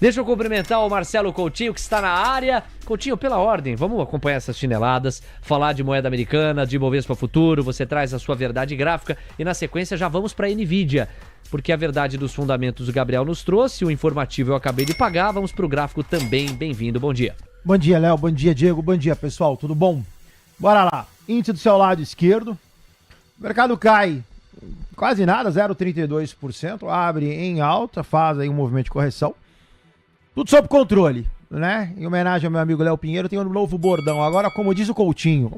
Deixa eu cumprimentar o Marcelo Coutinho, que está na área. Coutinho, pela ordem, vamos acompanhar essas chineladas, falar de moeda americana, de Ibovespa Futuro, você traz a sua verdade gráfica e na sequência já vamos para a NVIDIA, porque a verdade dos fundamentos o Gabriel nos trouxe, o informativo eu acabei de pagar, vamos para o gráfico também. Bem-vindo, bom dia. Bom dia, Léo, bom dia, Diego, bom dia, pessoal, tudo bom? Bora lá, índice do seu lado esquerdo, o mercado cai quase nada, 0,32%, abre em alta, faz aí um movimento de correção. Tudo sob controle, né? Em homenagem ao meu amigo Léo Pinheiro, tem um novo bordão. Agora, como diz o Coutinho,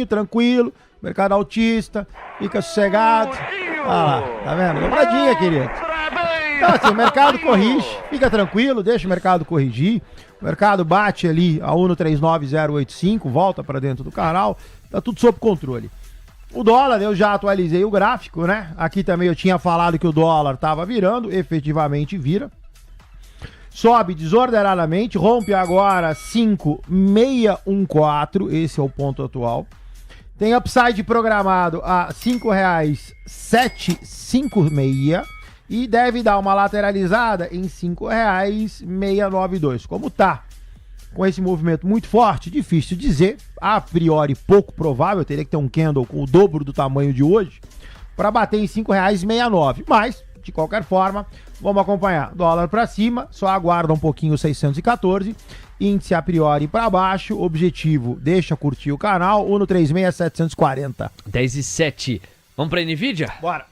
tranquilo, mercado autista, fica sossegado. Ah lá, tá vendo? Dobradinha, querido. Então, assim, o mercado corrige, fica tranquilo, deixa o mercado corrigir. O mercado bate ali a 1,39085, volta para dentro do canal, tá tudo sob controle. O dólar, eu já atualizei o gráfico, né? Aqui também eu tinha falado que o dólar tava virando, efetivamente vira. Sobe desordenadamente, rompe agora 5,614, esse é o ponto atual. Tem upside programado a R$ 5,756 e deve dar uma lateralizada em R$ 5,692. Como tá com esse movimento muito forte, difícil dizer, a priori pouco provável, teria que ter um candle com o dobro do tamanho de hoje para bater em R$ 5,69, mas de qualquer forma, vamos acompanhar. Dólar para cima, só aguarda um pouquinho 614. Índice a priori para baixo. Objetivo, deixa curtir o canal. 1,36740. 10h07. Vamos para a NVIDIA? Bora.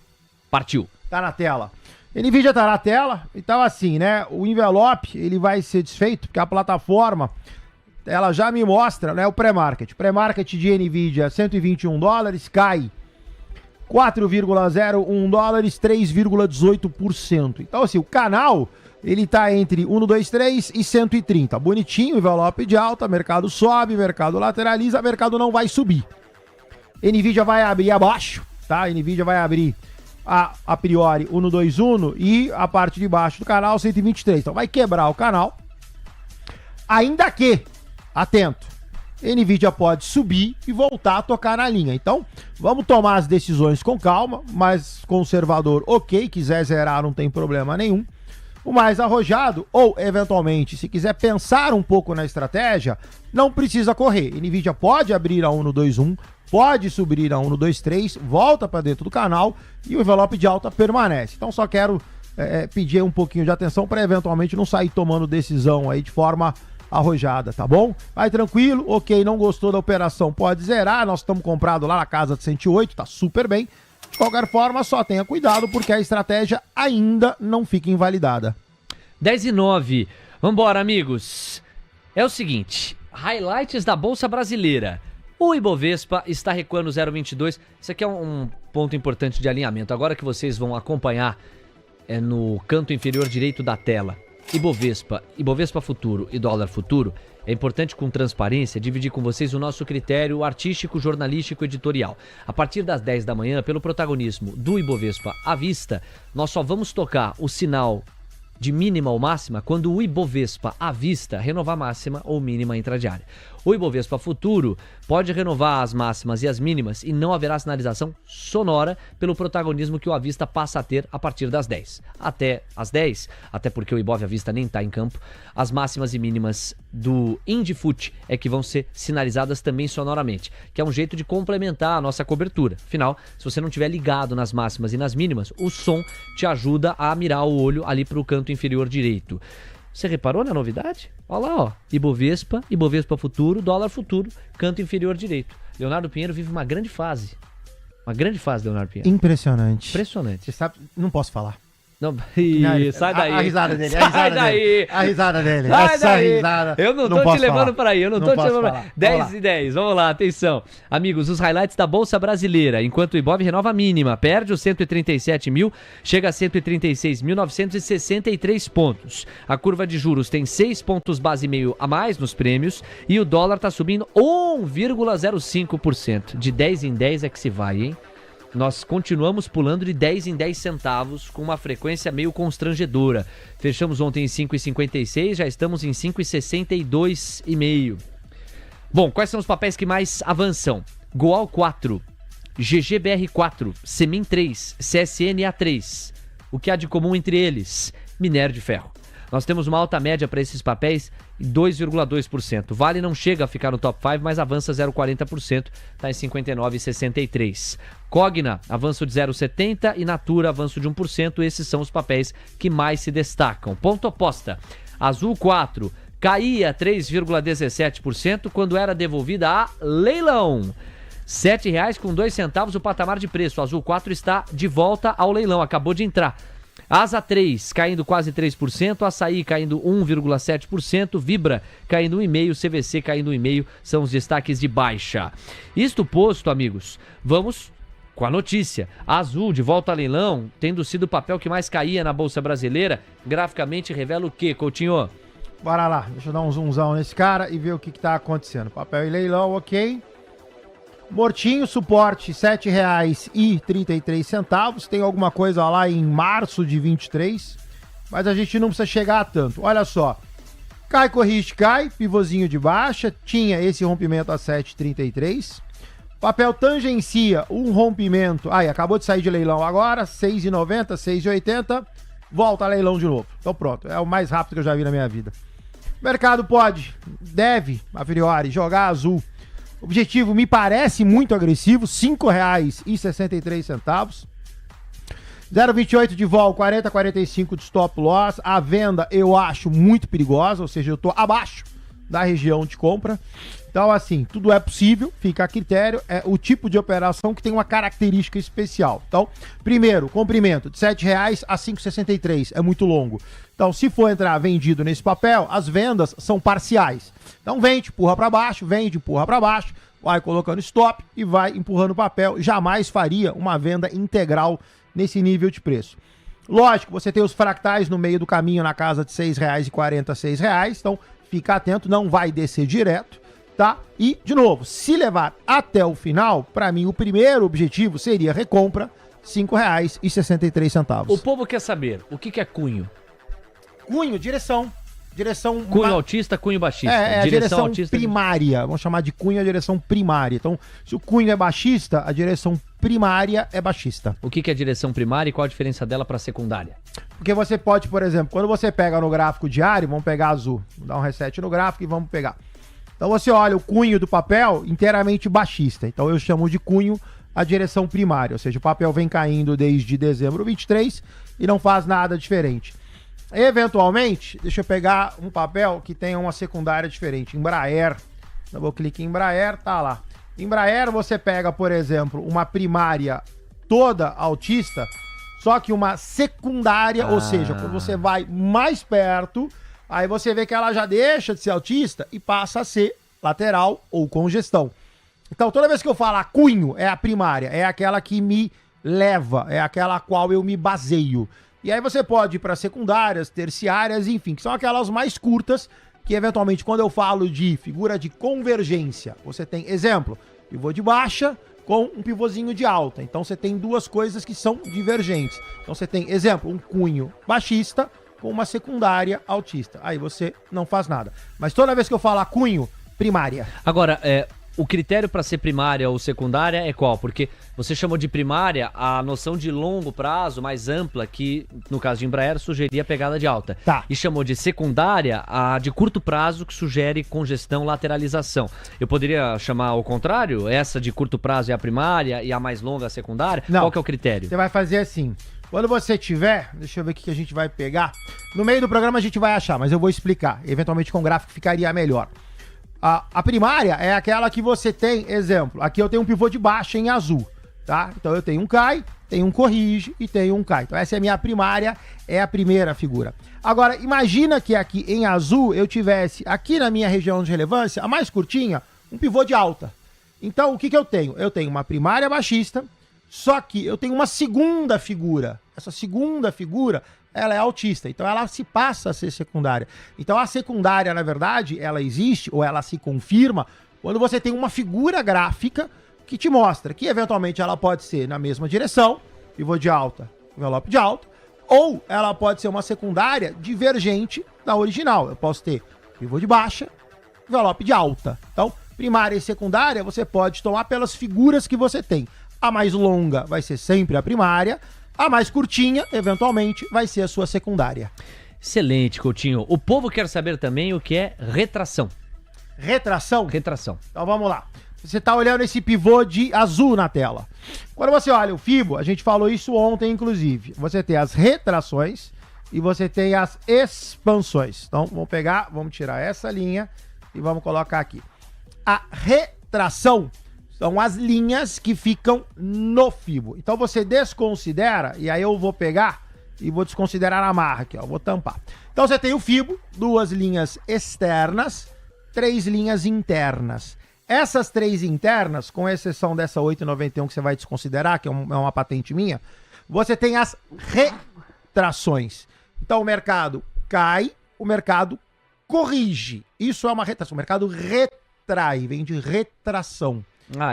Partiu. Tá na tela. NVIDIA tá na tela. Então assim, né? O envelope, ele vai ser desfeito, porque a plataforma, ela já me mostra, né? O pré-market. Pré-market de NVIDIA, $121, cai 4,01 dólares, 3,18%. Então, assim, o canal, ele tá entre 123 e 130. Bonitinho, envelope de alta, mercado sobe, mercado lateraliza, mercado não vai subir. NVIDIA vai abrir abaixo, tá? NVIDIA vai abrir a priori 121 e a parte de baixo do canal 123. Então, vai quebrar o canal. Ainda que, atento, NVIDIA pode subir e voltar a tocar na linha. Então, vamos tomar as decisões com calma, mais conservador, ok, quiser zerar não tem problema nenhum. O mais arrojado, ou eventualmente, se quiser pensar um pouco na estratégia, não precisa correr. NVIDIA pode abrir a 121, pode subir a 123, volta para dentro do canal e o envelope de alta permanece. Então, só quero pedir um pouquinho de atenção para eventualmente não sair tomando decisão aí de forma arrojada, tá bom? Vai tranquilo, ok, não gostou da operação, pode zerar, nós estamos comprados lá na casa de 108, tá super bem. De qualquer forma, só tenha cuidado, porque a estratégia ainda não fica invalidada. 10h09, vambora, amigos. É o seguinte, highlights da Bolsa Brasileira. O Ibovespa está recuando 0,22, isso aqui é um ponto importante de alinhamento. Agora que vocês vão acompanhar no canto inferior direito da tela, Ibovespa Futuro e dólar futuro, é importante com transparência dividir com vocês o nosso critério artístico, jornalístico, editorial. A partir das 10 da manhã, pelo protagonismo do Ibovespa à vista, nós só vamos tocar o sinal de mínima ou máxima quando o Ibovespa à vista renovar máxima ou mínima intradiária. O Ibovespa Futuro pode renovar as máximas e as mínimas e não haverá sinalização sonora pelo protagonismo que o à vista passa a ter a partir das 10. Até as 10, até porque o Ibov à vista nem está em campo, as máximas e mínimas do Indifut é que vão ser sinalizadas também sonoramente, que é um jeito de complementar a nossa cobertura. Afinal, se você não estiver ligado nas máximas e nas mínimas, o som te ajuda a mirar o olho ali para o canto inferior direito. Você reparou na novidade? Olha lá, ó. Ibovespa Futuro, dólar futuro, canto inferior direito. Leonardo Pinheiro vive uma grande fase. Uma grande fase, Leonardo Pinheiro. Impressionante. Impressionante. Você sabe, não posso falar. Não, sai daí. A risada dele, sai daí. A risada dele. Sai Essa daí. risada. Eu não tô te levando para aí, eu não tô te levando para aí. 10h10, vamos lá, atenção. Amigos, os highlights da Bolsa Brasileira. Enquanto o Ibov renova a mínima, perde os 137 mil, chega a 136.963 pontos. A curva de juros tem 6 pontos base e meio a mais nos prêmios e o dólar tá subindo 1,05%. De 10 em 10 é que se vai, hein? Nós continuamos pulando de 10 em 10 centavos com uma frequência meio constrangedora. Fechamos ontem em 5,56, já estamos em 5,62,5. Bom, quais são os papéis que mais avançam? Goal 4, GGBR 4, Semin 3, CSNA 3. O que há de comum entre eles? Minério de ferro. nós temos uma alta média para esses papéis de 2,2%. Vale não chega a ficar no top 5, mas avança 0,40%, está em 59,63%. Cogna, avanço de 0,70% e Natura, avanço de 1%. Esses são os papéis que mais se destacam. Ponto oposta. Azul 4 caía 3,17% quando era devolvida a leilão. R$ 7,02 o patamar de preço. O Azul 4 está de volta ao leilão, acabou de entrar. Asa 3 caindo quase 3%, Açaí caindo 1,7%, Vibra caindo 1,5%, CVC caindo 1,5%, são os destaques de baixa. Isto posto, amigos, vamos com a notícia. A Azul, de volta ao leilão, tendo sido o papel que mais caía na Bolsa Brasileira, graficamente revela o quê, Coutinho? Bora lá, deixa eu dar um zoomzão nesse cara e ver o que tá acontecendo. Papel e leilão, ok. Mortinho, suporte, R$ 7,33. Tem alguma coisa lá em março de 23, mas a gente não precisa chegar a tanto. Olha só, cai, corrige, cai, pivôzinho de baixa, tinha esse rompimento a 7,33. Papel tangencia um rompimento, acabou de sair de leilão agora, R$ 6,90, 6,80, volta a leilão de novo. Então pronto, é o mais rápido que eu já vi na minha vida. Mercado deve, a priori, jogar azul. Objetivo me parece muito agressivo, R$ 5,63. 0,28 de vol, 40,45 de stop loss. A venda eu acho muito perigosa, ou seja, eu tô abaixo da região de compra. Então, assim, tudo é possível, fica a critério. É o tipo de operação que tem uma característica especial. Então, primeiro, comprimento de R$ 7,00 a 5,63, é muito longo. Então, se for entrar vendido nesse papel, as vendas são parciais. Então, vende, empurra para baixo, vende, empurra para baixo, vai colocando stop e vai empurrando o papel. Jamais faria uma venda integral nesse nível de preço. Lógico, você tem os fractais no meio do caminho na casa de R$ 6,40, R$ 6,00. Então, fica atento, não vai descer direto, tá? E, de novo, se levar até o final, para mim, o primeiro objetivo seria recompra, R$ 5,63. O povo quer saber, o que é cunho? Cunho, direção. Cunho altista, cunho baixista. É a direção primária. Vamos chamar de cunho a direção primária. Então, se o cunho é baixista, a direção primária é baixista. O que é a direção primária e qual a diferença dela para secundária? Porque você pode, por exemplo, quando você pega no gráfico diário, vamos pegar azul, vou dar um reset no gráfico e vamos pegar. Então você olha o cunho do papel inteiramente baixista. Então eu chamo de cunho a direção primária, ou seja, o papel vem caindo desde dezembro 23 e não faz nada diferente. Eventualmente, deixa eu pegar um papel que tenha uma secundária diferente. Embraer, eu vou clicar em Embraer, tá lá. Embraer você pega, por exemplo, uma primária toda altista, só que uma secundária, ou seja, quando você vai mais perto, aí você vê que ela já deixa de ser altista e passa a ser lateral ou congestão. Então, toda vez que eu falar cunho, é a primária, é aquela que me leva, é aquela a qual eu me baseio. E aí você pode ir para secundárias, terciárias, enfim, que são aquelas mais curtas, que eventualmente quando eu falo de figura de convergência, você tem, exemplo, pivô de baixa com um pivôzinho de alta. Então você tem duas coisas que são divergentes. Então você tem, exemplo, um cunho baixista com uma secundária altista. Aí você não faz nada. Mas toda vez que eu falar cunho, primária. Agora, o critério para ser primária ou secundária é qual? Porque você chamou de primária a noção de longo prazo, mais ampla, que no caso de Embraer sugeria pegada de alta. Tá. E chamou de secundária a de curto prazo, que sugere congestão, lateralização. Eu poderia chamar ao contrário? Essa de curto prazo é a primária e a mais longa a secundária? Não. Qual que é o critério? Você vai fazer assim. Quando você tiver, deixa eu ver o que a gente vai pegar. No meio do programa a gente vai achar, mas eu vou explicar. Eventualmente com gráfico ficaria melhor. A primária é aquela que você tem, exemplo, aqui eu tenho um pivô de baixa em azul, tá? Então eu tenho um cai, tenho um corrige e tenho um cai. Então essa é a minha primária, é a primeira figura. Agora, imagina que aqui em azul eu tivesse, aqui na minha região de relevância, a mais curtinha, um pivô de alta. Então o que eu tenho? Eu tenho uma primária baixista, só que eu tenho uma segunda figura. Essa segunda figura, ela é altista, então ela se passa a ser secundária. Então a secundária, na verdade, ela existe, ou ela se confirma, quando você tem uma figura gráfica que te mostra que, eventualmente, ela pode ser na mesma direção, pivô de alta, envelope de alta, ou ela pode ser uma secundária divergente da original. Eu posso ter pivô de baixa, envelope de alta. Então, primária e secundária, você pode tomar pelas figuras que você tem. A mais longa vai ser sempre a primária, a mais curtinha, eventualmente, vai ser a sua secundária. Excelente, Coutinho. O povo quer saber também o que é retração. Retração? Retração. Então vamos lá. Você tá olhando esse pivô de azul na tela. Quando você olha o FIBO, a gente falou isso ontem, inclusive. Você tem as retrações e você tem as expansões. Então vamos tirar essa linha e vamos colocar aqui. A retração são as linhas que ficam no FIBO. Então você desconsidera, e aí eu vou pegar e vou desconsiderar a marra aqui, ó. Vou tampar. Então você tem o FIBO, 2 linhas externas, 3 linhas internas. Essas 3 internas, com exceção dessa 8,91 que você vai desconsiderar, que é uma patente minha, você tem as retrações. Então o mercado cai, o mercado corrige. Isso é uma retração. O mercado retrai, vem de retração.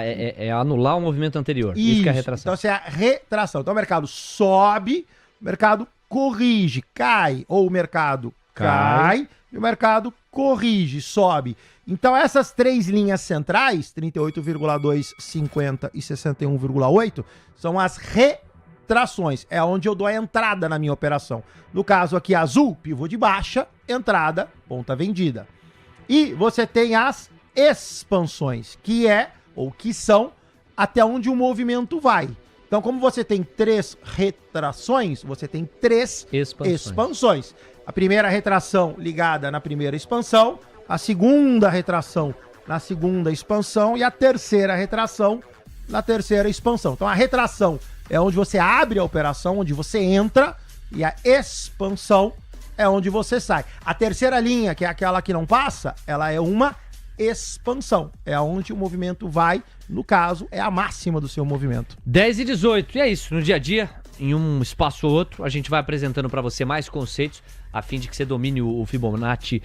É anular o movimento anterior. Isso que é a retração. Então, isso é a retração. Então, o mercado sobe, o mercado corrige, cai. Ou o mercado cai e o mercado corrige, sobe. Então, essas 3 linhas centrais, 38,2, 50 e 61,8, são as retrações. É onde eu dou a entrada na minha operação. No caso aqui, azul, pivô de baixa, entrada, ponta vendida. E você tem as expansões, que são até onde o movimento vai. Então, como você tem 3 retrações, você tem 3 expansões. A primeira retração ligada na primeira expansão, a segunda retração na segunda expansão e a terceira retração na terceira expansão. Então, a retração é onde você abre a operação, onde você entra, e a expansão é onde você sai. A terceira linha, que é aquela que não passa, ela é uma expansão. É onde o movimento vai, no caso, é a máxima do seu movimento. 10 e 18, e é isso. No dia a dia, em um espaço ou outro, a gente vai apresentando para você mais conceitos, a fim de que você domine o Fibonacci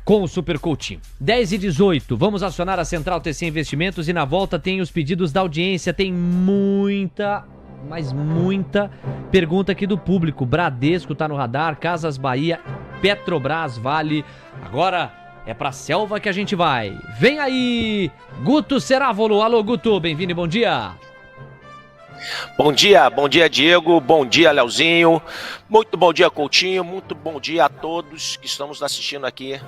com o Super Coutinho. 10 e 18, vamos acionar a Central TC Investimentos e na volta tem os pedidos da audiência, tem muita, mas muita pergunta aqui do público. Bradesco tá no radar, Casas Bahia, Petrobras, Vale. Agora é pra selva que a gente vai. Vem aí, Guto Cerávolo. Alô, Guto, bem-vindo e bom dia. Bom dia, Diego, bom dia, Leozinho, muito bom dia, Coutinho, muito bom dia a todos que estamos assistindo aqui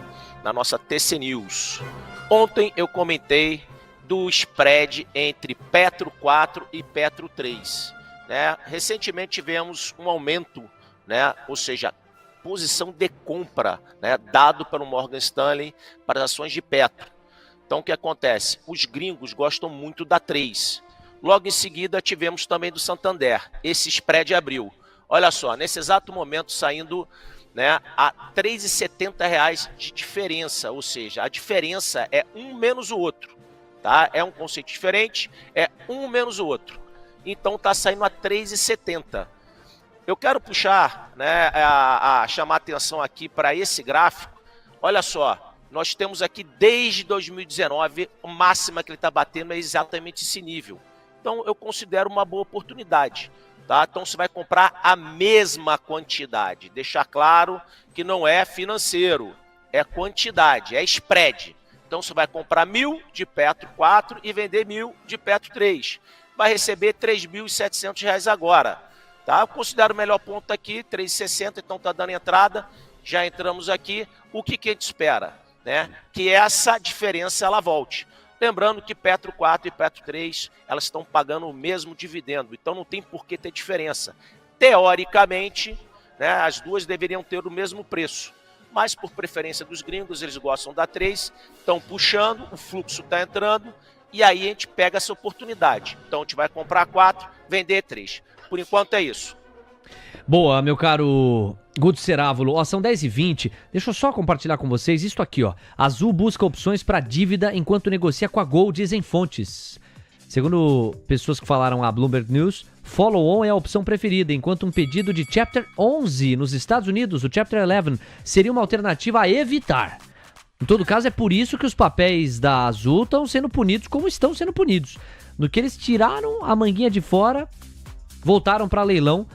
na nossa TC News. Ontem eu comentei do spread entre Petro 4 e Petro 3, né? Recentemente tivemos um aumento, né? Ou seja, posição de compra, né? Dado pelo Morgan Stanley para as ações de Petro. Então o que acontece? Os gringos gostam muito da 3. Logo em seguida tivemos também do Santander. Esse spread abriu. Olha só, nesse exato momento saindo, né, a R$ 3,70 de diferença, ou seja, a diferença é um menos o outro, tá? É um conceito diferente, é um menos o outro. Então está saindo a R$ 3,70. Eu quero puxar, né, chamar atenção aqui para esse gráfico. Olha só, nós temos aqui desde 2019, a máxima que ele está batendo é exatamente esse nível. Então eu considero uma boa oportunidade, tá? Então você vai comprar a mesma quantidade. Deixar claro que não é financeiro, é quantidade, é spread. Então você vai comprar 1.000 de Petro 4 e vender 1.000 de Petro 3. Vai receber R$ 3.700 agora, tá? Eu considero o melhor ponto aqui, R$ 3,60, então tá dando entrada. Já entramos aqui. O que a gente espera, né? Que essa diferença ela volte. Lembrando que Petro 4 e Petro 3, elas estão pagando o mesmo dividendo, então não tem por que ter diferença. Teoricamente, né, as duas deveriam ter o mesmo preço, mas por preferência dos gringos, eles gostam da 3, estão puxando, o fluxo está entrando, e aí a gente pega essa oportunidade. Então a gente vai comprar 4, vender 3. Por enquanto é isso. Boa, meu caro Guto Cerávolo. Ó, são 10h20. Deixa eu só compartilhar com vocês isso aqui, ó. Azul busca opções para dívida enquanto negocia com a Gol, dizem fontes. Segundo pessoas que falaram à Bloomberg News, follow-on é a opção preferida, enquanto um pedido de Chapter 11 nos Estados Unidos, o Chapter 11, seria uma alternativa a evitar. Em todo caso, é por isso que os papéis da Azul estão sendo punidos como estão sendo punidos. No que eles tiraram a manguinha de fora, voltaram para leilão,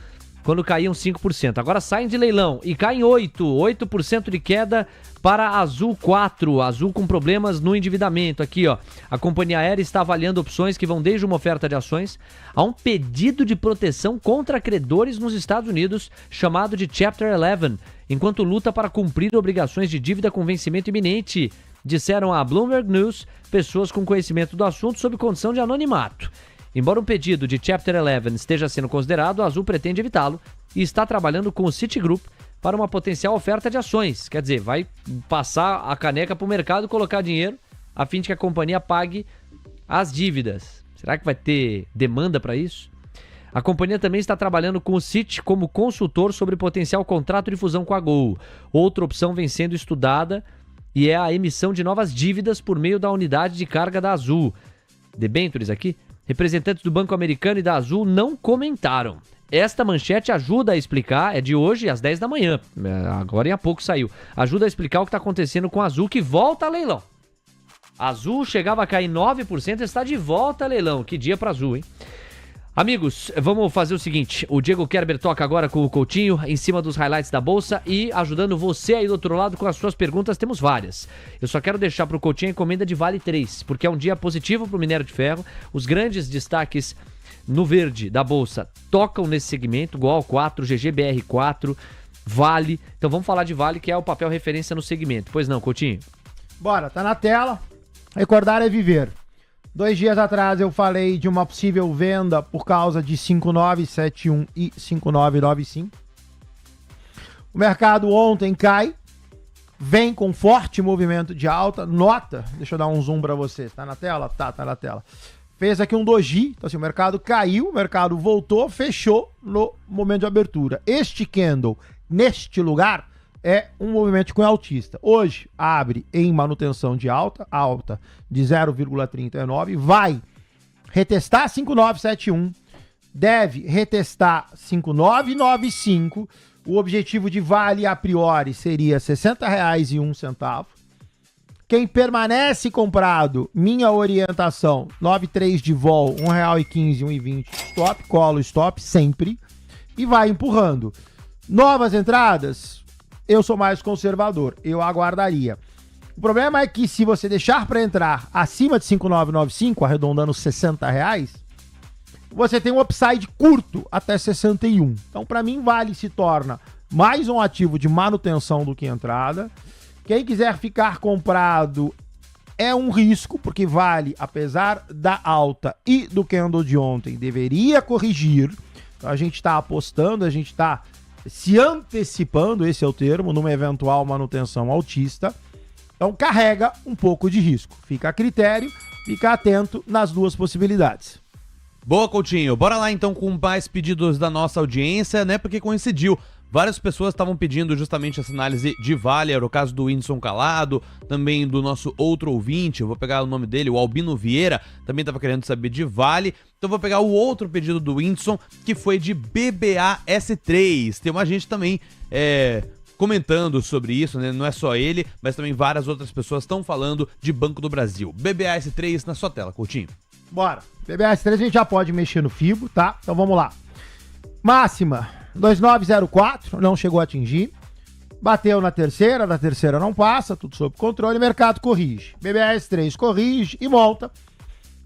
quando caíam 5%. Agora saem de leilão e caem 8% de queda para a Azul 4. Azul com problemas no endividamento. Aqui, ó, a companhia aérea está avaliando opções que vão desde uma oferta de ações a um pedido de proteção contra credores nos Estados Unidos, chamado de Chapter 11, enquanto luta para cumprir obrigações de dívida com vencimento iminente, disseram a Bloomberg News pessoas com conhecimento do assunto sob condição de anonimato. Embora um pedido de Chapter 11 esteja sendo considerado, a Azul pretende evitá-lo e está trabalhando com o Citigroup para uma potencial oferta de ações. Quer dizer, vai passar a caneca para o mercado e colocar dinheiro a fim de que a companhia pague as dívidas. Será que vai ter demanda para isso? A companhia também está trabalhando com o Citi como consultor sobre potencial contrato de fusão com a Gol. Outra opção vem sendo estudada e é a emissão de novas dívidas por meio da unidade de carga da Azul. Debentures aqui? Representantes do Banco Americano e da Azul não comentaram. Esta manchete ajuda a explicar, é de hoje às 10 da manhã, agora em há pouco saiu, ajuda a explicar o que está acontecendo com a Azul, que volta a leilão. A Azul chegava a cair 9%, está de volta a leilão. Que dia para Azul, hein? Amigos, vamos fazer o seguinte, o Diego Kerber toca agora com o Coutinho, em cima dos highlights da Bolsa e ajudando você aí do outro lado com as suas perguntas, temos várias. Eu só quero deixar para o Coutinho a encomenda de Vale 3, porque é um dia positivo para o minério de ferro, os grandes destaques no verde da Bolsa tocam nesse segmento, Goal 4, GGBR4, Vale. Então vamos falar de Vale, que é o papel referência no segmento. Pois não, Coutinho? Bora, tá na tela. Recordar é viver. 2 dias atrás eu falei de uma possível venda por causa de 5971 e 5995. O mercado ontem cai, vem com forte movimento de alta, nota, deixa eu dar um zoom para vocês, tá na tela? Tá na tela. Fez aqui um doji, então assim, o mercado caiu, o mercado voltou, fechou no momento de abertura. Este candle, neste lugar, é um movimento de cunho altista. Hoje, abre em manutenção de alta de 0,39, vai retestar 5971, deve retestar 5995, o objetivo de Vale a priori seria R$ 60,01. Quem permanece comprado, minha orientação, 93 de vol, R$ 1,15, R$ 1,20, stop, colo, stop, sempre, e vai empurrando. Novas entradas, eu sou mais conservador, eu aguardaria. O problema é que se você deixar para entrar acima de 5,995, arredondando R$ 60, você tem um upside curto até 61. Então, para mim, Vale se torna mais um ativo de manutenção do que entrada. Quem quiser ficar comprado é um risco, porque Vale, apesar da alta e do candle de ontem, deveria corrigir. Então, a gente está apostando, a gente está se antecipando, esse é o termo, numa eventual manutenção altista. Então carrega um pouco de risco. Fica a critério, fica atento nas duas possibilidades. Boa, Coutinho. Bora lá então com mais pedidos da nossa audiência, né? Porque coincidiu. Várias pessoas estavam pedindo justamente essa análise de Vale, era o caso do Whindersson Calado, também do nosso outro ouvinte, eu vou pegar o nome dele, o Albino Vieira, também estava querendo saber de Vale, então eu vou pegar o outro pedido do Whindersson, que foi de BBAS3, tem uma gente também comentando sobre isso, né? Não é só ele, mas também várias outras pessoas estão falando de Banco do Brasil. BBAS3 na sua tela, Coutinho. Bora, BBAS3 a gente já pode mexer no FIBO, tá? Então vamos lá. Máxima 2904, não chegou a atingir. Bateu na terceira, da terceira não passa, tudo sob controle. Mercado corrige. BBAS3 corrige e volta.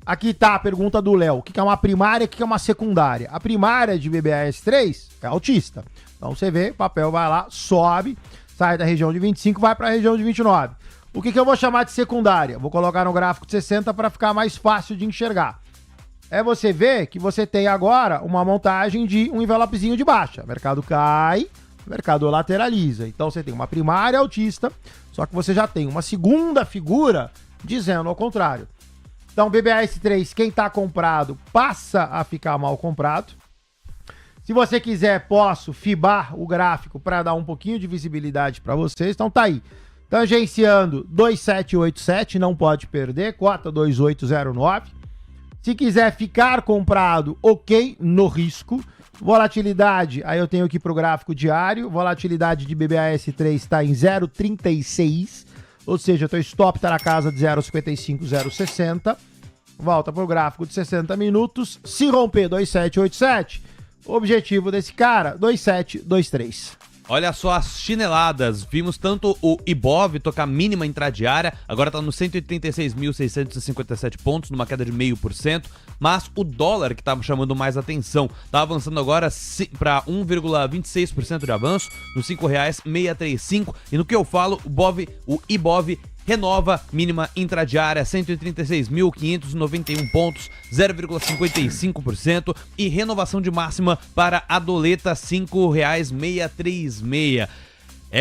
Aqui tá a pergunta do Léo. O que é uma primária e o que é uma secundária? A primária de BBAS3 é altista. Então você vê, o papel vai lá, sobe, sai da região de 25, vai para a região de 29. O que eu vou chamar de secundária? Vou colocar no gráfico de 60 para ficar mais fácil de enxergar. É você ver que você tem agora uma montagem de um envelopezinho de baixa. O mercado cai, o mercado lateraliza. Então você tem uma primária altista, só que você já tem uma segunda figura dizendo ao contrário. Então BBAS3, quem está comprado, passa a ficar mal comprado. Se você quiser, posso fibar o gráfico para dar um pouquinho de visibilidade para vocês. Então tá aí, tangenciando 2787, não pode perder, cota 2809. Se quiser ficar comprado, ok, no risco. Volatilidade, aí eu tenho aqui para o gráfico diário, volatilidade de BBAS3 está em 0,36, ou seja, o teu stop está na casa de 0,55, 0,60. Volta para o gráfico de 60 minutos, se romper 2787, Objetivo desse cara, 2,723. Olha só as chineladas, vimos tanto o Ibov tocar mínima intradiária, agora tá nos 186.657 pontos, numa queda de 0,5%, mas o dólar que tá chamando mais atenção, tá avançando agora para 1,26% de avanço, nos R$ 5,635, e no que eu falo, o Ibov renova mínima intradiária 136.591 pontos, 0,55%, e renovação de máxima para a doleta R$ 5,636.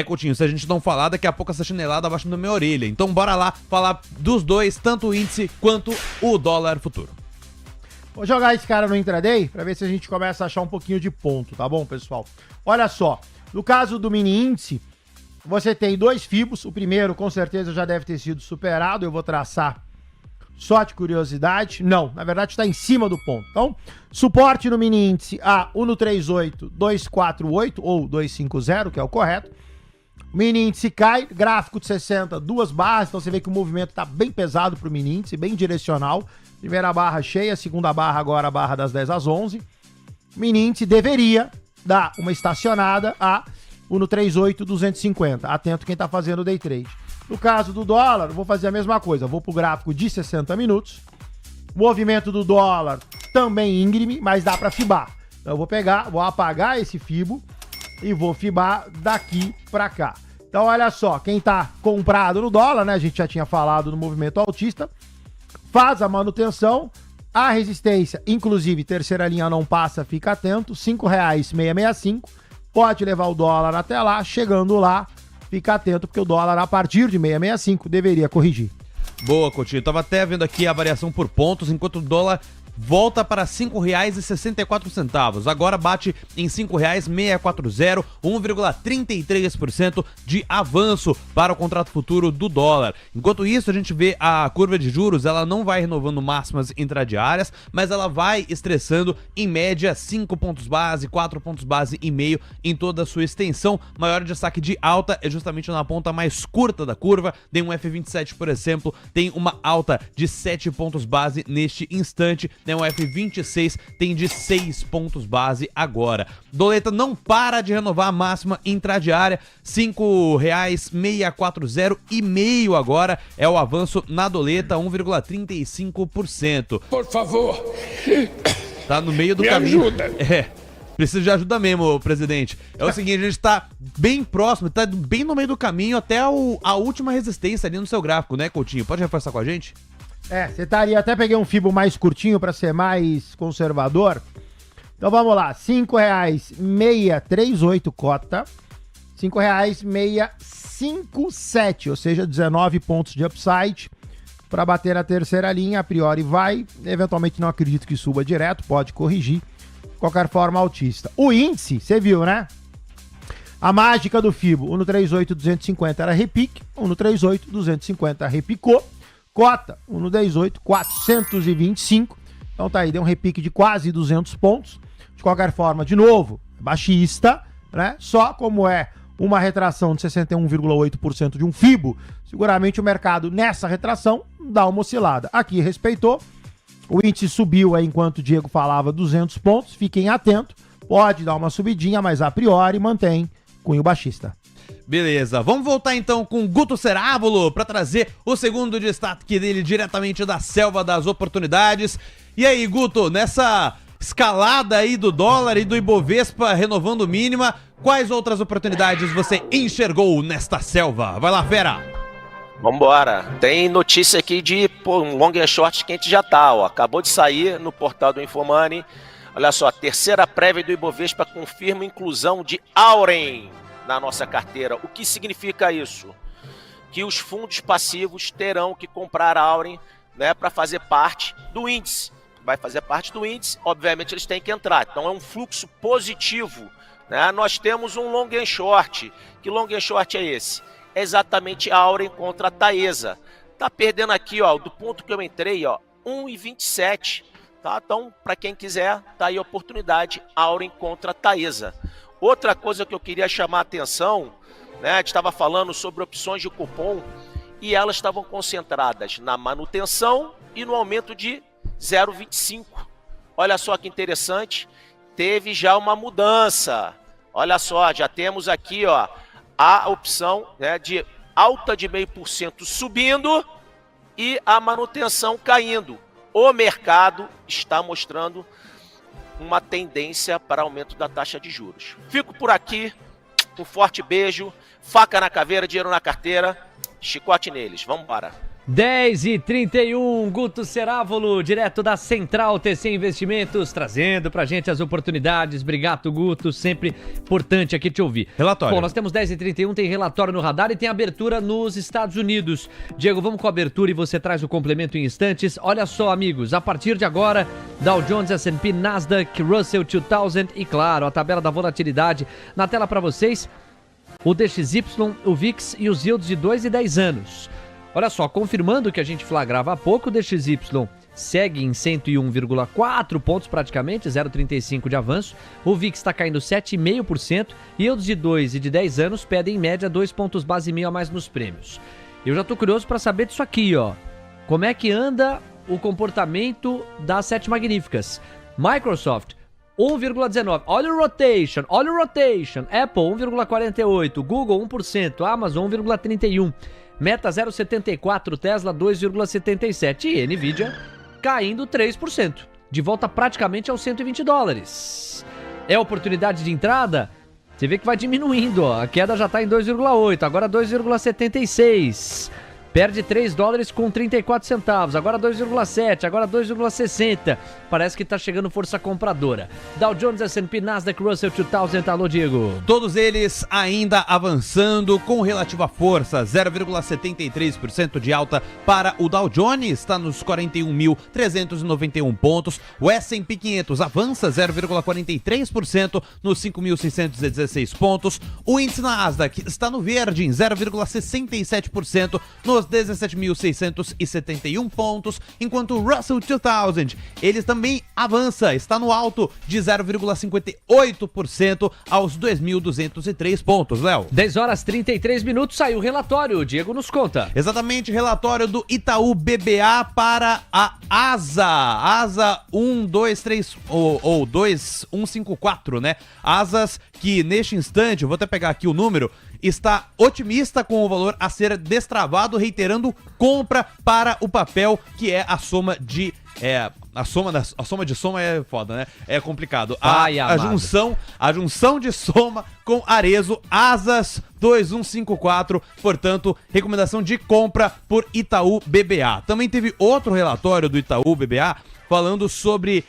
Coutinho, se a gente não falar, daqui a pouco essa chinelada abaixo da minha orelha. Então bora lá falar dos dois, tanto o índice quanto o dólar futuro. Vou jogar esse cara no intraday para ver se a gente começa a achar um pouquinho de ponto, tá bom, pessoal? Olha só, no caso do mini índice, você tem dois fibos, o primeiro com certeza já deve ter sido superado, eu vou traçar só de curiosidade. Não, na verdade está em cima do ponto. Então, suporte no mini índice a 1,38, 248 ou 250, que é o correto. O mini índice cai, gráfico de 60, duas barras, então você vê que o movimento está bem pesado para o mini índice, bem direcional. Primeira barra cheia, segunda barra agora a barra das 10 às 11. O mini índice deveria dar uma estacionada a 1,38, 250. Atento quem está fazendo o day trade. No caso do dólar, eu vou fazer a mesma coisa. Vou para o gráfico de 60 minutos. Movimento do dólar também íngreme, mas dá para fibar. Então eu vou apagar esse fibo e vou fibar daqui para cá. Então olha só, quem está comprado no dólar, né? A gente já tinha falado no movimento altista. Faz a manutenção. A resistência, inclusive terceira linha não passa, fica atento. R$ 5,665. Pode levar o dólar até lá, chegando lá, fica atento, porque o dólar, a partir de 665, deveria corrigir. Boa, Coutinho. Eu tava até vendo aqui a variação por pontos, enquanto o dólar volta para R$ 5,64. Agora bate em R$ 5,640, 1,33% de avanço para o contrato futuro do dólar. Enquanto isso, a gente vê a curva de juros, ela não vai renovando máximas intradiárias, mas ela vai estressando em média 5 pontos base, 4 pontos base e meio em toda a sua extensão. Maior destaque de alta é justamente na ponta mais curta da curva. Tem um F27, por exemplo, tem uma alta de 7 pontos base neste instante. O F26 tem de 6 pontos base agora. Doleta não para de renovar a máxima intradiária, R$ 5,640 e meio agora é o avanço na doleta, 1,35%. Por favor, tá no meio do me caminho. ajuda. Precisa de ajuda mesmo, presidente. É o seguinte, a gente tá bem próximo, tá bem no meio do caminho até a última resistência ali no seu gráfico, né, Coutinho? Pode reforçar com a gente? Você estaria, até peguei um fibo mais curtinho para ser mais conservador. Então vamos lá, R$ 5,638 cota, R$ 5,657, ou seja, 19 pontos de upside para bater a terceira linha. A priori vai, eventualmente não acredito que suba direto, pode corrigir. De qualquer forma, altista. O índice, você viu, né? A mágica do fibo, 1,38, 250 era repique, 1,38, 250 repicou. Cota, 1,18, 425. Então tá aí, deu um repique de quase 200 pontos. De qualquer forma, de novo, baixista, né? Só como é uma retração de 61,8% de um FIBO, seguramente o mercado nessa retração dá uma oscilada. Aqui respeitou. O índice subiu aí enquanto o Diego falava 200 pontos. Fiquem atentos. Pode dar uma subidinha, mas a priori mantém cunho baixista. Beleza, vamos voltar então com Guto Cerávulo para trazer o segundo destaque dele diretamente da selva das oportunidades. E aí, Guto, nessa escalada aí do dólar e do Ibovespa renovando mínima, quais outras oportunidades você enxergou nesta selva? Vai lá, fera! Vambora, tem notícia aqui de um long and short que a gente já tá, ó. Acabou de sair no portal do Infomoney. Olha só, a terceira prévia do Ibovespa confirma inclusão de Auren na nossa carteira. O que significa isso? Que os fundos passivos terão que comprar Auren, né, para fazer parte do índice. Vai fazer parte do índice, obviamente eles têm que entrar. Então é um fluxo positivo, né? Nós temos um long and short. Que long and short é esse? É exatamente a Auren contra a Taesa. Tá perdendo aqui, ó, do ponto que eu entrei, ó, 1,27. Tá? Então, para quem quiser, tá aí a oportunidade, Auren contra a Taesa. Outra coisa que eu queria chamar a atenção, né, a gente estava falando sobre opções de cupom e elas estavam concentradas na manutenção e no aumento de 0,25. Olha só que interessante. teve já uma mudança. Olha só, já temos aqui, ó, a opção, né, de alta de 0,5% subindo e a manutenção caindo. O mercado está mostrando uma tendência para aumento da taxa de juros. Fico por aqui, um forte beijo, faca na caveira, dinheiro na carteira, chicote neles, vamos embora. 10h31, Guto Cerávolo, direto da Central TC Investimentos, trazendo pra gente as oportunidades. Obrigado, Guto, sempre importante aqui te ouvir. Relatório. Bom, nós temos 10h31, tem relatório no radar e tem abertura nos Estados Unidos. Diego, vamos com a abertura e você traz o complemento em instantes. Olha só, amigos, a partir de agora, Dow Jones, S&P, Nasdaq, Russell 2000 e, claro, a tabela da volatilidade na tela pra vocês. O DXY, o VIX e os yields de 2 e 10 anos. Olha só, confirmando o que a gente flagrava há pouco, o DXY segue em 101,4 pontos praticamente, 0,35 de avanço. O VIX está caindo 7,5% e yields de 2 e de 10 anos pedem em média 2 pontos base e meio a mais nos prêmios. Eu já tô curioso para saber disso aqui, ó. Como é que anda o comportamento das 7 magníficas? Microsoft, 1,19. Olha o rotation. Apple, 1,48. Google, 1%. Amazon, 1,31. Meta 0,74, Tesla 2,77 e Nvidia caindo 3%, de volta praticamente aos $120. É oportunidade de entrada? Você vê que vai diminuindo, ó. A queda já está em 2,8, agora 2,76. Perde $3 com 34 centavos, agora 2,7, agora 2,60. Parece que tá chegando força compradora. Dow Jones, S&P, Nasdaq, Russell 2000, alô Diego. Todos eles ainda avançando com relativa força, 0,73% de alta para o Dow Jones, está nos 41.391 pontos. O S&P 500 avança 0,43% nos 5.616 pontos. O índice Nasdaq está no verde em 0,67% nos 17.671 pontos, enquanto o Russell 2000, ele também avança, está no alto de 0,58% aos 2.203 pontos, Léo. 10h33, saiu o relatório, o Diego nos conta. Exatamente, relatório do Itaú BBA para a ASA 123 ou 2154, né? ASAS que neste instante, eu vou até pegar aqui o número, está otimista com o valor a ser destravado, reiterando compra para o papel, que é a soma de... A soma de soma é foda, né? É complicado. A junção de soma com Arezzo, ASAS 2154, portanto, recomendação de compra por Itaú BBA. Também teve outro relatório do Itaú BBA falando sobre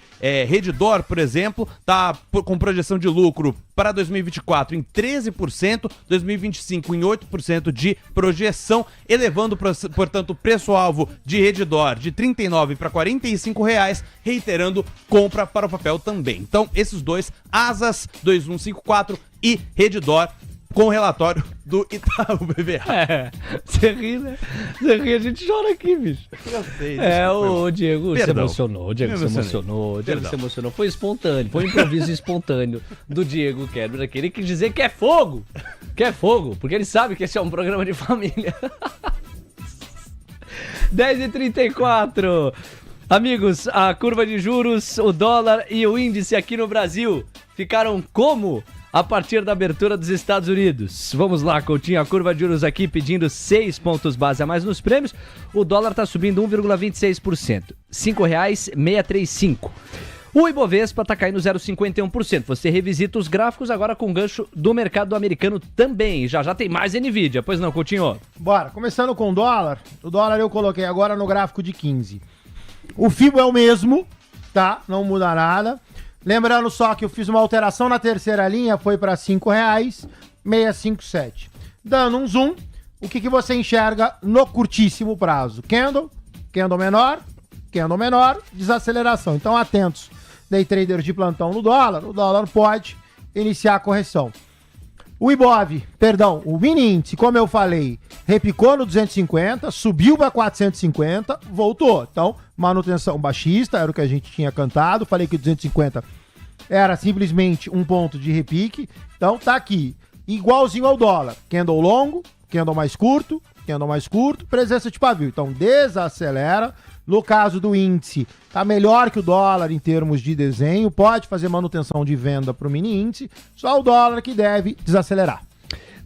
Redditor, por exemplo, tá com projeção de lucro para 2024 em 13%, 2025 em 8% de projeção, elevando, portanto, o preço-alvo de Redditor de R$ 39 para R$ 45, reiterando compra para o papel também. Então, esses dois, ASAS 2154 e Redditor, com o relatório do Itaú BBA. Você ri, né? Você ri, a gente chora aqui, bicho. Eu sei. O Diego se Perdão. emocionou. O Diego se emocionou. Perdão. Se emocionou. Foi espontâneo. Foi um improviso espontâneo do Diego Kerber aqui. Ele quis dizer que é fogo. Que é fogo. Porque ele sabe que esse é um programa de família. 10h34. Amigos, a curva de juros, o dólar e o índice aqui no Brasil ficaram como? A partir da abertura dos Estados Unidos. Vamos lá, Coutinho, a curva de juros aqui pedindo 6 pontos base a mais nos prêmios. O dólar está subindo 1,26%, R$ 5,635. O Ibovespa está caindo 0,51%. Você revisita os gráficos agora com gancho do mercado americano também. Já tem mais Nvidia, pois não, Coutinho? Bora, começando com o dólar. O dólar eu coloquei agora no gráfico de 15. O FIBO é o mesmo, tá? Não muda nada. Lembrando só que eu fiz uma alteração na terceira linha, foi para R$ 5,657. Dando um zoom, o que você enxerga no curtíssimo prazo? Candle menor, desaceleração. Então atentos, day traders de plantão no dólar, o dólar pode iniciar a correção. O o mini índice, como eu falei, repicou no 250, subiu para 450, voltou. Então, manutenção baixista, era o que a gente tinha cantado. Falei que o 250 era simplesmente um ponto de repique. Então, tá aqui, igualzinho ao dólar. Candle longo, candle mais curto, presença de pavio. Então, desacelera, No caso do índice, tá melhor que o dólar em termos de desenho, pode fazer manutenção de venda para o mini índice, só o dólar que deve desacelerar.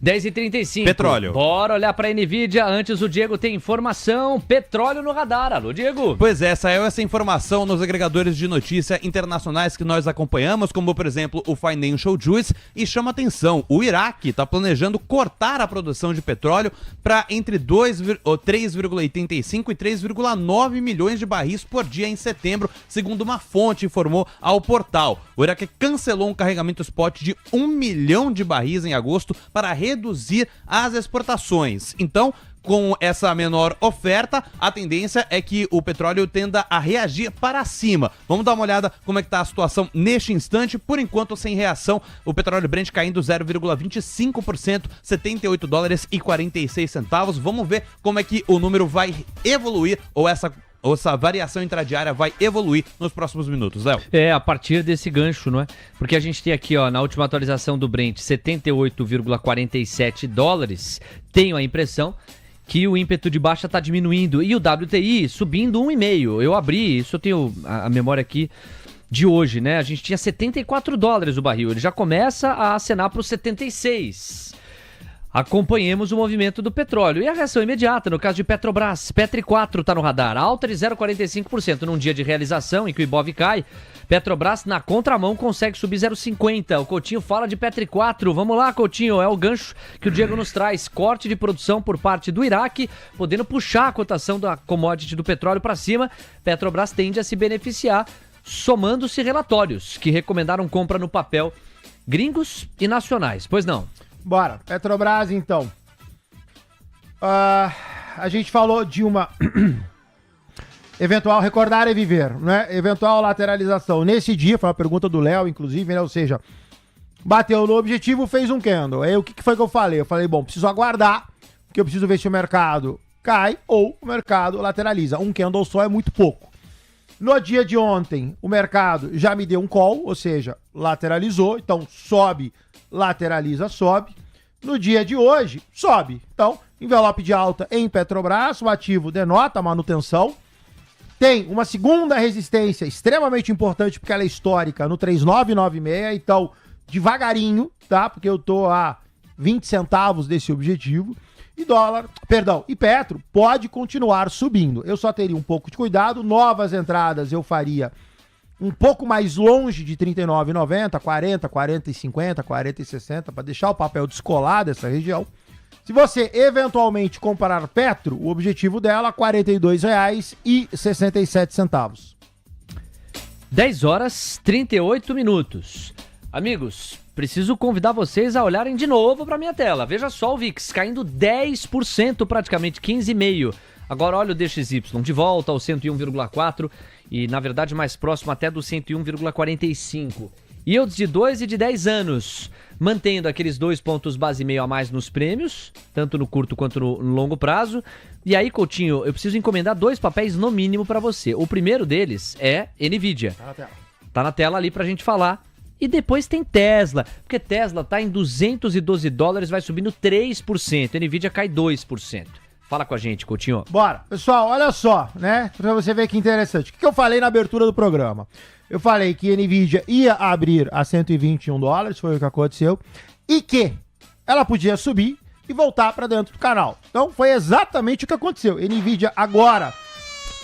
10h35. Petróleo. Bora olhar pra Nvidia. Antes o Diego tem informação. Petróleo no radar. Alô, Diego. Pois é, saiu essa informação nos agregadores de notícia internacionais que nós acompanhamos, como por exemplo o Financial Juice, e chama atenção, o Iraque está planejando cortar a produção de petróleo para entre 3,85 e 3,9 milhões de barris por dia em setembro, segundo uma fonte informou ao portal. O Iraque cancelou um carregamento spot de 1 milhão de barris em agosto para reduzir as exportações. Então, com essa menor oferta, a tendência é que o petróleo tenda a reagir para cima. Vamos dar uma olhada como é que está a situação neste instante. Por enquanto, sem reação, o petróleo Brent caindo 0,25%, 78 dólares e 46 centavos. Vamos ver como é que o número vai evoluir, ou essa variação intradiária vai evoluir nos próximos minutos, Léo. A partir desse gancho, não é? Porque a gente tem aqui, ó, na última atualização do Brent, 78,47 dólares. Tenho a impressão que o ímpeto de baixa está diminuindo e o WTI subindo 1,5. Eu abri, isso eu tenho a memória aqui de hoje, né? A gente tinha 74 dólares o barril, ele já começa a acenar para os 76. Acompanhemos o movimento do petróleo. E a reação imediata, no caso de Petrobras, Petri 4 está no radar, alta de 0,45% num dia de realização em que o Ibov cai. Petrobras na contramão consegue subir 0,50%. O Coutinho fala de Petri 4. Vamos lá, Coutinho, é o gancho que o Diego nos traz. Corte de produção por parte do Iraque, podendo puxar a cotação da commodity do petróleo para cima. Petrobras tende a se beneficiar, somando-se relatórios que recomendaram compra no papel gringos e nacionais. Pois não? Bora, Petrobras então. A gente falou de uma eventual recordar e viver, né? Eventual lateralização. Nesse dia, foi uma pergunta do Léo, inclusive, né? Ou seja, bateu no objetivo, fez um candle. Aí o que foi que eu falei? Eu falei, bom, preciso aguardar, porque eu preciso ver se o mercado cai ou o mercado lateraliza. Um candle só é muito pouco. No dia de ontem, o mercado já me deu um call, ou seja, lateralizou, então sobe, lateraliza, sobe. No dia de hoje, sobe. Então, envelope de alta em Petrobras, o ativo denota a manutenção. Tem uma segunda resistência extremamente importante, porque ela é histórica, no 3,996, então, devagarinho, tá? Porque eu tô a 20 centavos desse objetivo. E Petro pode continuar subindo. Eu só teria um pouco de cuidado, novas entradas eu faria um pouco mais longe de 39,90, 40, 40 e 50, 40 e 60, para deixar o papel descolar dessa região. Se você eventualmente comparar Petro, o objetivo dela é R$ 42,67. 10h38. Amigos, preciso convidar vocês a olharem de novo para minha tela. Veja só o VIX caindo 10%, praticamente 15,5%. Agora olha o DXY, de volta ao 101,4 e na verdade mais próximo até do 101,45. Yields de 2 e de 10 anos, mantendo aqueles 2 pontos base e meio a mais nos prêmios, tanto no curto quanto no longo prazo. E aí, Coutinho, eu preciso encomendar 2 papéis no mínimo para você. O primeiro deles é Nvidia. Tá na tela. Tá na tela ali pra gente falar. E depois tem Tesla, porque Tesla tá em 212 dólares, vai subindo 3%. Nvidia cai 2%. Fala com a gente, Coutinho. Bora. Pessoal, olha só, né? Pra você ver que interessante. O que eu falei na abertura do programa? Eu falei que a Nvidia ia abrir a 121 dólares, foi o que aconteceu, e que ela podia subir e voltar para dentro do canal. Então, foi exatamente o que aconteceu. Nvidia agora,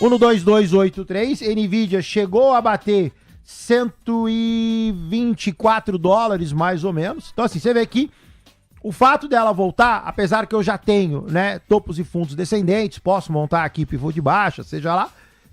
12283, Nvidia chegou a bater 124 dólares, mais ou menos. Então, assim, você vê que o fato dela voltar, apesar que eu já tenho, né, topos e fundos descendentes, posso montar aqui pivô de baixa, seja lá,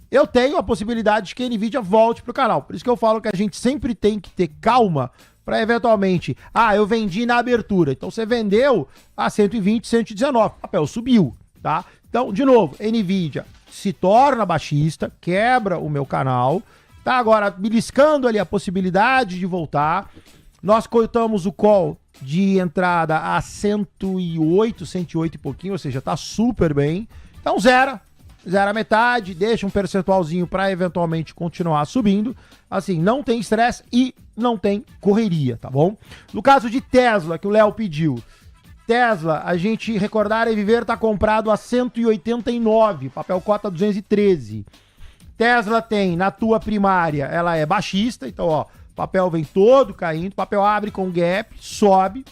eu tenho a possibilidade de que a Nvidia volte pro canal. Por isso que eu falo que a gente sempre tem que ter calma para eventualmente, eu vendi na abertura. Então você vendeu a 120, 119, o papel subiu, tá? Então, de novo, Nvidia se torna baixista, quebra o meu canal, tá agora beliscando ali a possibilidade de voltar. Nós coitamos o call de entrada a 108, 108 e pouquinho, ou seja, tá super bem. Então zera a metade, deixa um percentualzinho para eventualmente continuar subindo. Assim, não tem estresse e não tem correria, tá bom? No caso de Tesla, que o Léo pediu, Tesla, a gente recordar e viver, tá comprado a 189, papel cota 213. Tesla tem, na tua primária, ela é baixista, então, ó, papel vem todo caindo, papel abre com gap, sobe.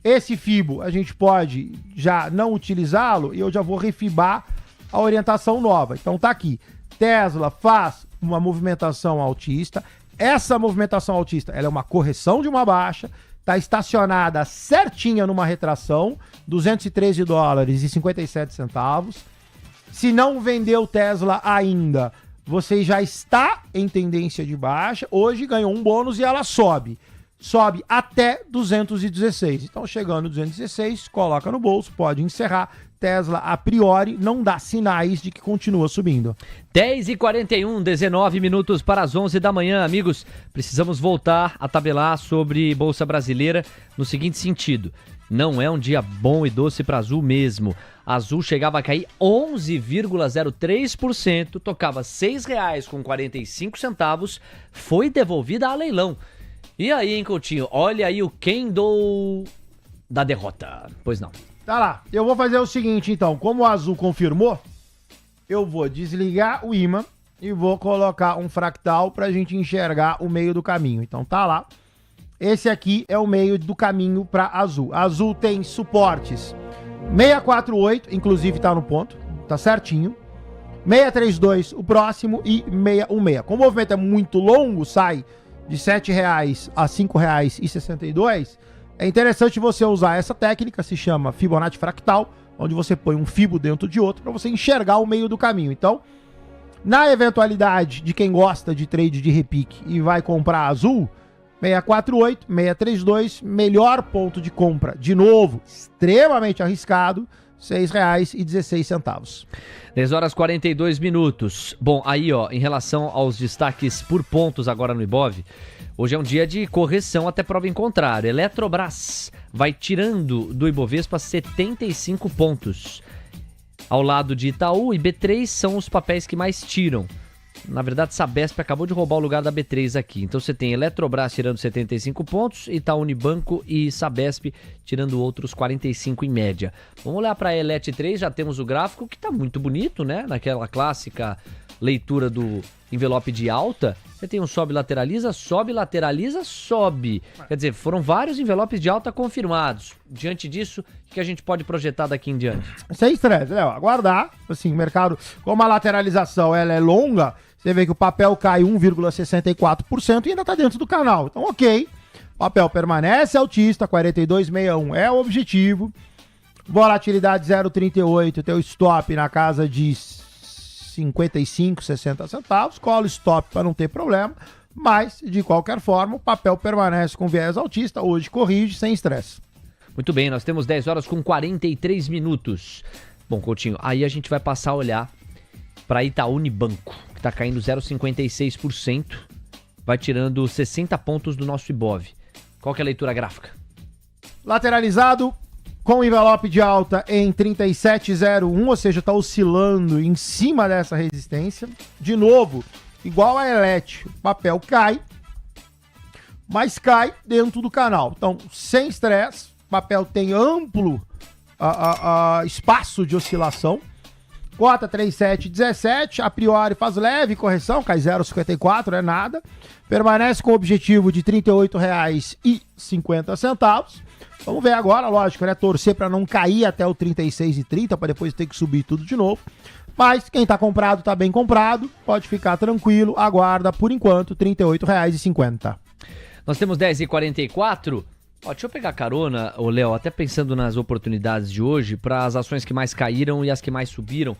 Esse FIBO, a gente pode já não utilizá-lo e eu já vou refibar a orientação nova. Então tá aqui, Tesla faz uma movimentação altista. Essa movimentação altista, ela é uma correção de uma baixa, tá estacionada certinha numa retração, $213,57. Se não vendeu Tesla ainda, você já está em tendência de baixa, hoje ganhou um bônus e ela sobe. Sobe até 216. Então, chegando 216, coloca no bolso, pode encerrar. Tesla, a priori, não dá sinais de que continua subindo. 10h41, 19 minutos para as 11 da manhã, amigos. Precisamos voltar a tabelar sobre Bolsa Brasileira no seguinte sentido. Não é um dia bom e doce para Azul mesmo. A Azul chegava a cair 11,03%, tocava R$ 6,45, foi devolvida a leilão. E aí, hein, Coutinho? Olha aí o candle da derrota. Pois não. Tá lá. Eu vou fazer o seguinte, então. Como o Azul confirmou, eu vou desligar o imã e vou colocar um fractal pra gente enxergar o meio do caminho. Então tá lá. Esse aqui é o meio do caminho pra Azul. A Azul tem suportes 648, inclusive tá no ponto. Tá certinho. 632 o próximo e 616. Como o movimento é muito longo, sai de R$ 7,00 a R$ 5,62, é interessante você usar essa técnica, se chama Fibonacci fractal, onde você põe um fibo dentro de outro para você enxergar o meio do caminho. Então, na eventualidade de quem gosta de trade de repique e vai comprar Azul, 648, 632, melhor ponto de compra, de novo, extremamente arriscado, R$ 6,16. 10h42. Bom, aí ó, em relação aos destaques por pontos agora no Ibov, hoje é um dia de correção até prova em contrário. Eletrobras vai tirando do Ibovespa 75 pontos. Ao lado de Itaú e B3 são os papéis que mais tiram. Na verdade, Sabesp acabou de roubar o lugar da B3 aqui. Então você tem Eletrobras tirando 75 pontos, Itaú Unibanco e Sabesp tirando outros 45 em média. Vamos olhar para a Elet 3, já temos o gráfico que está muito bonito, né? Naquela clássica leitura do envelope de alta. Você tem um sobe, lateraliza, sobe, sobe. Quer dizer, foram vários envelopes de alta confirmados. Diante disso, o que a gente pode projetar daqui em diante? Sem estresse, Léo. Aguardar. Assim, o mercado, como a lateralização ela é longa, você vê que o papel cai 1,64% e ainda está dentro do canal. Então, ok. O papel permanece altista, 42,61 é o objetivo. Volatilidade 0,38, teu stop na casa de 55, 60 centavos. Cola stop para não ter problema. Mas, de qualquer forma, o papel permanece com viés altista. Hoje corrige sem estresse. Muito bem, nós temos 10h43. Bom, Coutinho, aí a gente vai passar a olhar para Itaú Unibanco, que está caindo 0,56%, vai tirando 60 pontos do nosso Ibov. Qual que é a leitura gráfica? Lateralizado, com envelope de alta em 37,01, ou seja, está oscilando em cima dessa resistência. De novo, igual a Elet, o papel cai, mas cai dentro do canal. Então, sem estresse, o papel tem amplo espaço de oscilação. Cota 37,17, a priori faz leve correção, cai 0,54, é nada. Permanece com o objetivo de R$ 38,50. Vamos ver agora, lógico, né? Torcer para não cair até o 36,30 para depois ter que subir tudo de novo. Mas quem tá comprado, tá bem comprado, pode ficar tranquilo, aguarda por enquanto R$ 38,50. Nós temos 10h44. Ó, deixa eu pegar carona, ô Léo, até pensando nas oportunidades de hoje, para as ações que mais caíram e as que mais subiram.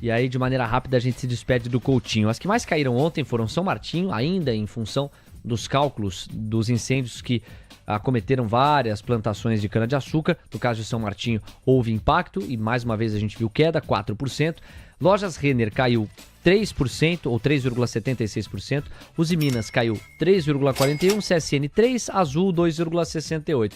E aí, de maneira rápida, a gente se despede do Coutinho. As que mais caíram ontem foram São Martinho, ainda em função dos cálculos dos incêndios que acometeram várias plantações de cana-de-açúcar. No caso de São Martinho, houve impacto e, mais uma vez, a gente viu queda, 4%. Lojas Renner caiu 3%, ou 3,76%. Uzi Minas caiu 3,41%, CSN 3%, Azul 2,68%.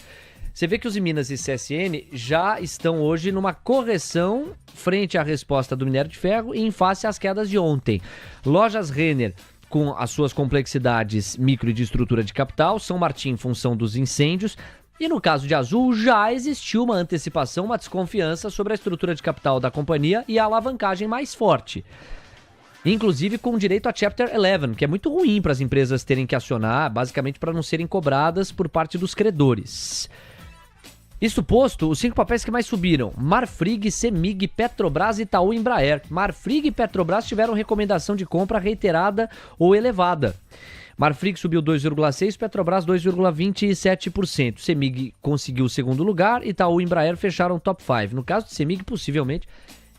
Você vê que os Minas e CSN já estão hoje numa correção frente à resposta do minério de ferro e em face às quedas de ontem. Lojas Renner com as suas complexidades micro e de estrutura de capital, São Martinho em função dos incêndios, e no caso de Azul já existiu uma antecipação, uma desconfiança sobre a estrutura de capital da companhia e a alavancagem mais forte. Inclusive com direito a Chapter 11, que é muito ruim para as empresas terem que acionar, basicamente para não serem cobradas por parte dos credores. Isso posto, os 5 papéis que mais subiram: Marfrig, Semig, Petrobras, Itaú e Embraer. Marfrig e Petrobras tiveram recomendação de compra reiterada ou elevada. Marfrig subiu 2,6%, Petrobras 2,27%. Semig conseguiu o segundo lugar, Itaú e Embraer fecharam o top 5. No caso de Semig, possivelmente,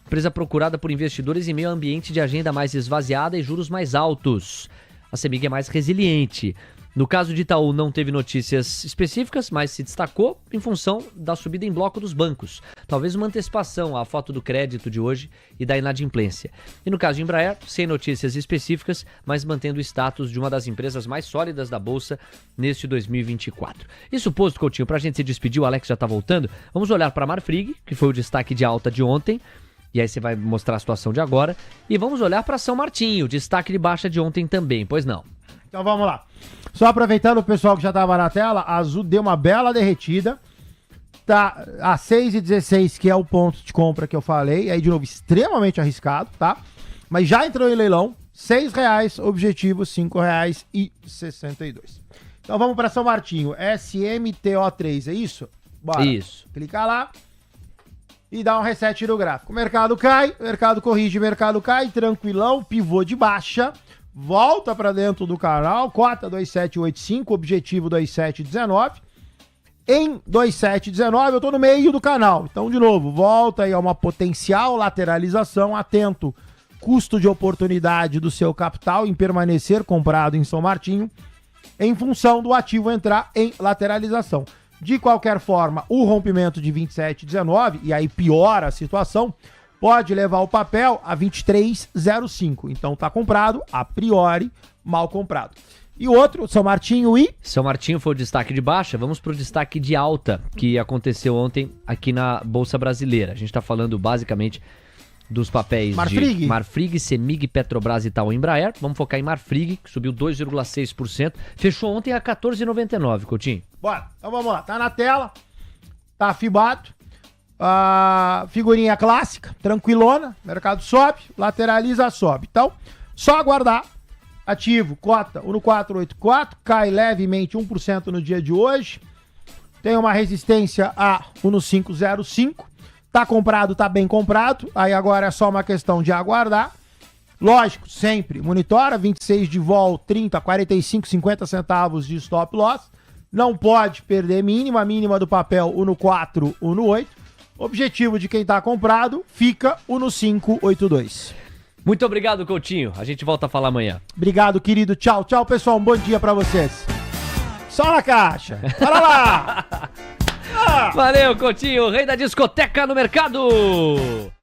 empresa procurada por investidores em meio a ambiente de agenda mais esvaziada e juros mais altos. A Semig é mais resiliente. No caso de Itaú, não teve notícias específicas, mas se destacou em função da subida em bloco dos bancos. Talvez uma antecipação à foto do crédito de hoje e da inadimplência. E no caso de Embraer, sem notícias específicas, mas mantendo o status de uma das empresas mais sólidas da Bolsa neste 2024. Isso posto, Coutinho, pra gente se despedir, o Alex já tá voltando, vamos olhar para Marfrig, que foi o destaque de alta de ontem, e aí você vai mostrar a situação de agora, e vamos olhar para São Martinho, destaque de baixa de ontem também, pois não? Então vamos lá. Só aproveitando o pessoal que já tava na tela, a Azul deu uma bela derretida. Tá a 6,16, que é o ponto de compra que eu falei. Aí, de novo, extremamente arriscado, tá? Mas já entrou em leilão. R$6, objetivo R$5,62. Então vamos para São Martinho. SMTO3, é isso? Bora. Isso. Clicar lá e dá um reset no gráfico. O mercado cai, mercado corrige, mercado cai, tranquilão, pivô de baixa. Volta para dentro do canal, cota 2785, objetivo 2719. Em 2719 eu tô no meio do canal. Então, de novo, volta aí a uma potencial lateralização, atento, custo de oportunidade do seu capital em permanecer comprado em São Martinho, em função do ativo entrar em lateralização. De qualquer forma, o rompimento de 2719, e aí piora a situação, pode levar o papel a 23,05. Então tá comprado, a priori, mal comprado. E outro, São Martinho e... São Martinho foi o destaque de baixa, vamos pro destaque de alta, que aconteceu ontem aqui na Bolsa Brasileira. A gente tá falando basicamente dos papéis Marfrig. de Marfrig, Semig, Petrobras, Itaú e Embraer. Vamos focar em Marfrig, que subiu 2,6%. Fechou ontem a 14,99, Coutinho. Bora, então vamos lá. Tá na tela, tá afibado. Figurinha clássica, tranquilona, mercado sobe, lateraliza, sobe. Então, só aguardar. Ativo, cota 1,484, cai levemente 1% no dia de hoje. Tem uma resistência a 1,505. Tá comprado, tá bem comprado. Aí agora é só uma questão de aguardar. Lógico, sempre monitora, 26 de vol, 30, 45, 50 centavos de stop loss. Não pode perder mínima, a mínima do papel 1,4, 1,8. Objetivo de quem tá comprado fica o no 582. Muito obrigado, Coutinho. A gente volta a falar amanhã. Obrigado, querido. Tchau, tchau, pessoal. Um bom dia pra vocês. Só na caixa. Bora lá! Valeu, Coutinho, rei da discoteca no mercado!